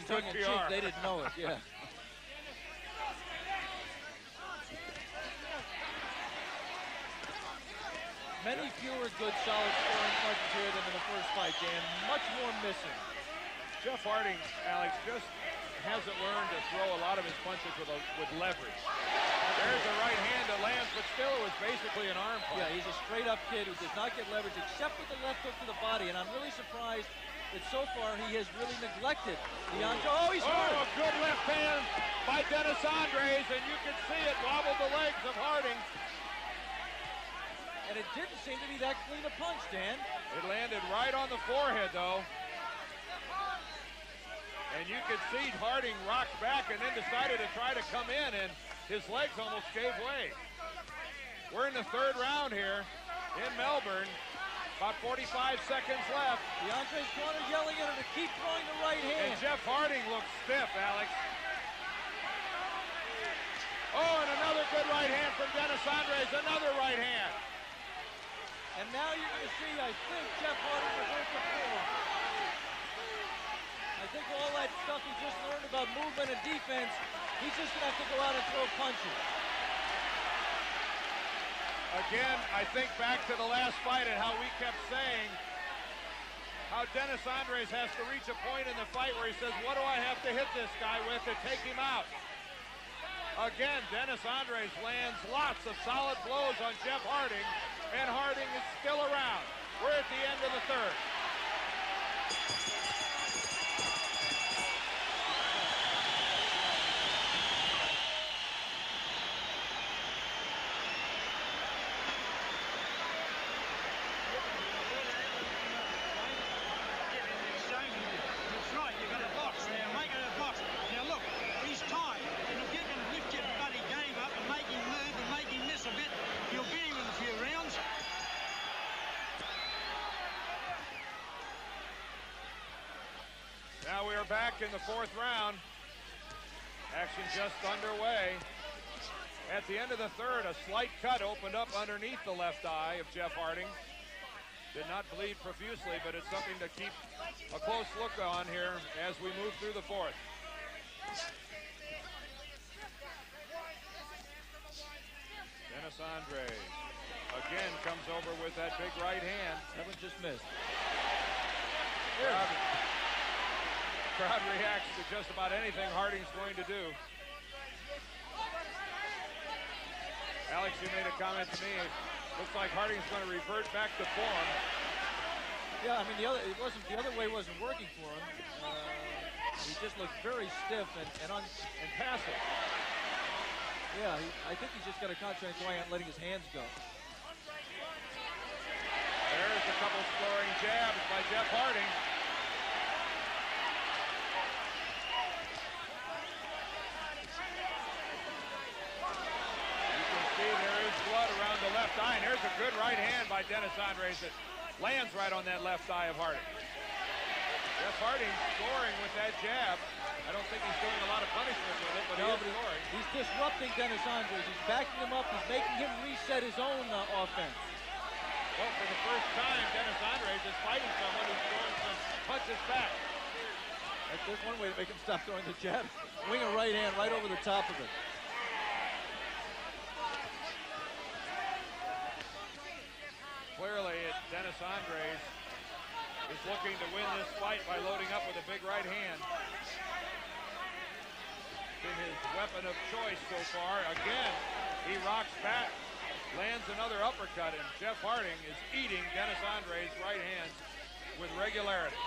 tongue-in-cheek. They didn't know it, yeah. Many fewer good, solid scoring punches here than in the first fight, Dan. Much more missing. Jeff Harding, Alex, just hasn't learned to throw a lot of his punches with leverage. There's a right hand that lands, but still it was basically an arm punch. Yeah, he's a straight-up kid who does not get leverage except with the left hook to the body, and I'm really surprised that so far he has really neglected the Oh, he's hurt! Oh, a good left hand by Dennis Andries, and you can see it wobble the legs of Harding. And it didn't seem to be that clean a punch, Dan. It landed right on the forehead, though. And you could see Harding rocked back and then decided to try to come in, and his legs almost gave way. We're in the third round here in Melbourne. About 45 seconds left. The Andries corner yelling at him to keep throwing the right hand. And Jeff Harding looks stiff, Alex. Oh, and another good right hand from Dennis Andries. Another right hand. And now you're going to see, I think, Jeff Harding revert to form. I think all that stuff he just learned about movement and defense, he's just going to have to go out and throw punches. Again, I think back to the last fight and how we kept saying how Dennis Andries has to reach a point in the fight where he says, what do I have to hit this guy with to take him out? Again, Dennis Andries lands lots of solid blows on Jeff Harding, and Harding is still around. We're at the end of the third. Now we are back in the fourth round. Action just underway. At the end of the third, a slight cut opened up underneath the left eye of Jeff Harding. Did not bleed profusely, but it's something to keep a close look on here as we move through the fourth. Dennis Andries again comes over with that big right hand. That one just missed. Crowd reacts to just about anything Harding's going to do. Alex, you made a comment to me. Looks like Harding's going to revert back to form. Yeah, I mean the other way wasn't working for him. He just looked very stiff and passive. Yeah, I think he's just got to concentrate on letting his hands go. There's a couple scoring jabs by Jeff Harding. Around the left eye, and there's a good right hand by Dennis Andries that lands right on that left eye of Harding. Jeff Harding scoring with that jab. I don't think he's doing a lot of punishment with it, but he's scoring. He's disrupting Dennis Andries. He's backing him up. He's making him reset his own offense. Well, for the first time, Dennis Andries is fighting someone who's throwing some punches back. That's one way to make him stop throwing the jab. Wing a right hand right over the top of it. Clearly, Dennis Andries is looking to win this fight by loading up with a big right hand. Been his weapon of choice so far. Again, he rocks back, lands another uppercut, and Jeff Harding is eating Dennis Andries' right hands with regularity.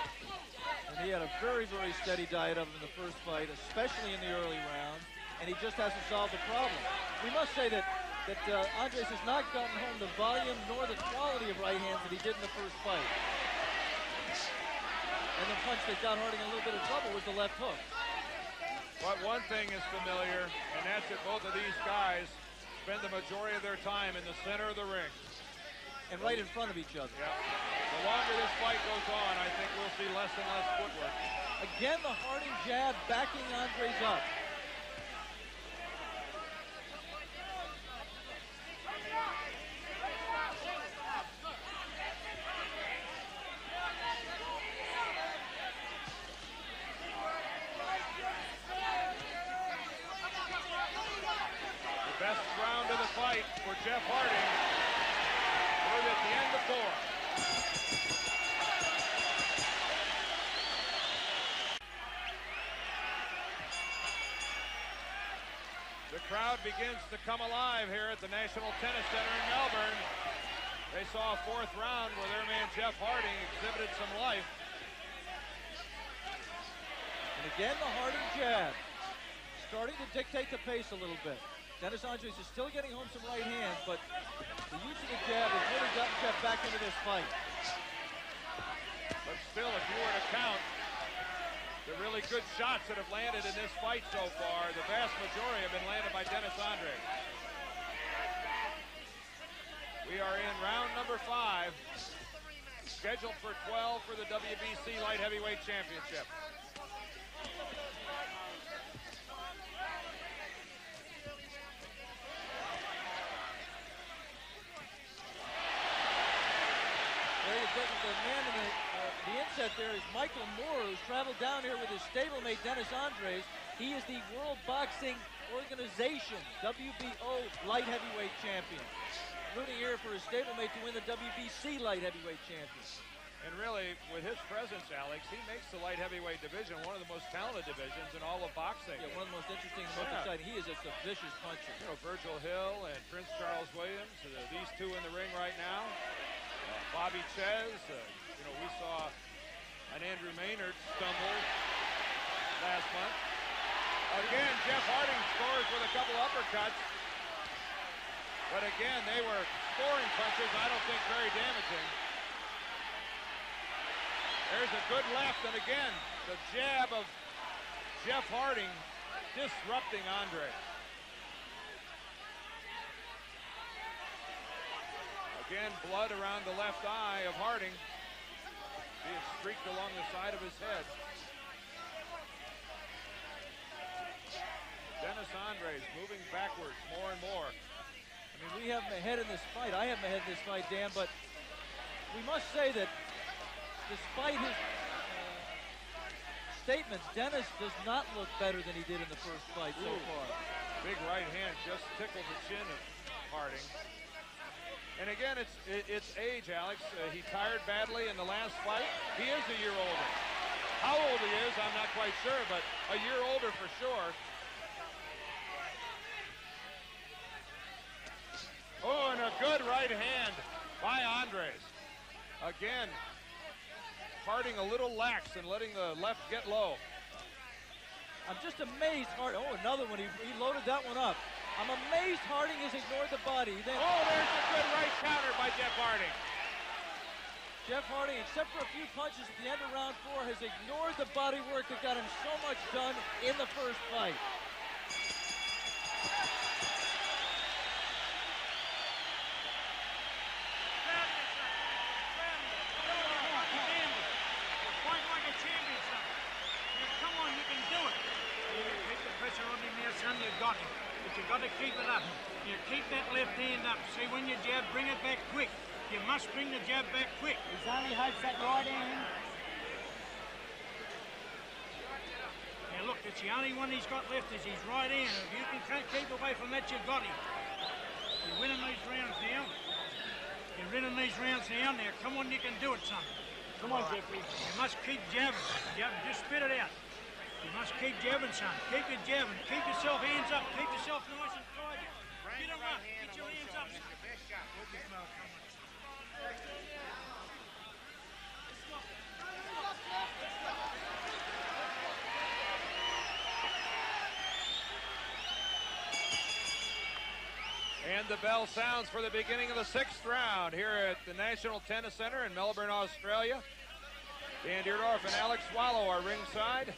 And he had a very, very steady diet of him in the first fight, especially in the early rounds, and he just hasn't solved the problem. We must say that Andries has not gotten home the volume nor the quality of right hands that he did in the first fight. And the punch that got Harding in a little bit of trouble was the left hook. But one thing is familiar, and that's that both of these guys spend the majority of their time in the center of the ring. And right in front of each other. Yeah. The longer this fight goes on, I think we'll see less and less footwork. Again, the Harding jab backing Andries up. Jeff Harding with at the end of 4. The crowd begins to come alive here at the National Tennis Center in Melbourne. They saw a 4th round where their man Jeff Harding exhibited some life. And again, the Harding jab starting to dictate the pace a little bit. Dennis Andries is still getting home some right hands, but the use of the jab has really gotten Jeff back into this fight. But still, if you were to count the really good shots that have landed in this fight so far, the vast majority have been landed by Dennis Andries. We are in round number 5, scheduled for 12 for the WBC Light Heavyweight Championship. The man in the inset there is Michael Moore, who's traveled down here with his stablemate Dennis Andries. He is the World Boxing Organization WBO Light Heavyweight Champion. Rooting here for his stablemate to win the WBC Light Heavyweight Champion. And really, with his presence, Alex, he makes the light heavyweight division one of the most talented divisions in all of boxing. Yeah, one of the most interesting and most exciting. He is just a vicious puncher. You know, Virgil Hill and Prince Charles Williams, these two in the ring right now. Bobby Chez, you know, we saw an Andrew Maynard stumble last month. Again, Jeff Harding scores with a couple uppercuts. But again, they were scoring punches, I don't think very damaging. There's a good left, and again, the jab of Jeff Harding disrupting Andries. Again, blood around the left eye of Harding, being streaked along the side of his head. Dennis Andries moving backwards more and more. I mean, we have him ahead in this fight. I have him ahead in this fight, Dan, but we must say that despite his statements, Dennis does not look better than he did in the first fight so far. Big right hand just tickled the chin of Harding. And again, it's age, Alex. He tired badly in the last fight. He is a year older. How old he is, I'm not quite sure, but a year older for sure. Oh, and a good right hand by Andries. Again, Harding a little lax and letting the left get low. I'm just amazed. Oh, another one. He loaded that one up. I'm amazed Harding has ignored the body. There's a good right counter by Jeff Harding. Jeff Harding, except for a few punches at the end of round 4, has ignored the body work that got him so much done in the first fight. You got him, but you got to keep it up. You keep that left hand up. See, when you jab, bring it back quick. You must bring the jab back quick. He's only hopes that right hand. Now look, it's the only one he's got left is his right hand. If you can keep away from that, you've got him. You're winning these rounds now. You're winning these rounds now. Now, come on, you can do it, son. Come on, Jeffrey. You must keep jabbing. Just spit it out. You must keep jabbing, son. Keep your jabbing. Keep yourself hands up. Keep yourself nice and tight. Get him up. Get your hands up, son. And the bell sounds for the beginning of the 6th round here at the National Tennis Center in Melbourne, Australia. Dan Deerdorf and Alex Swallow are ringside.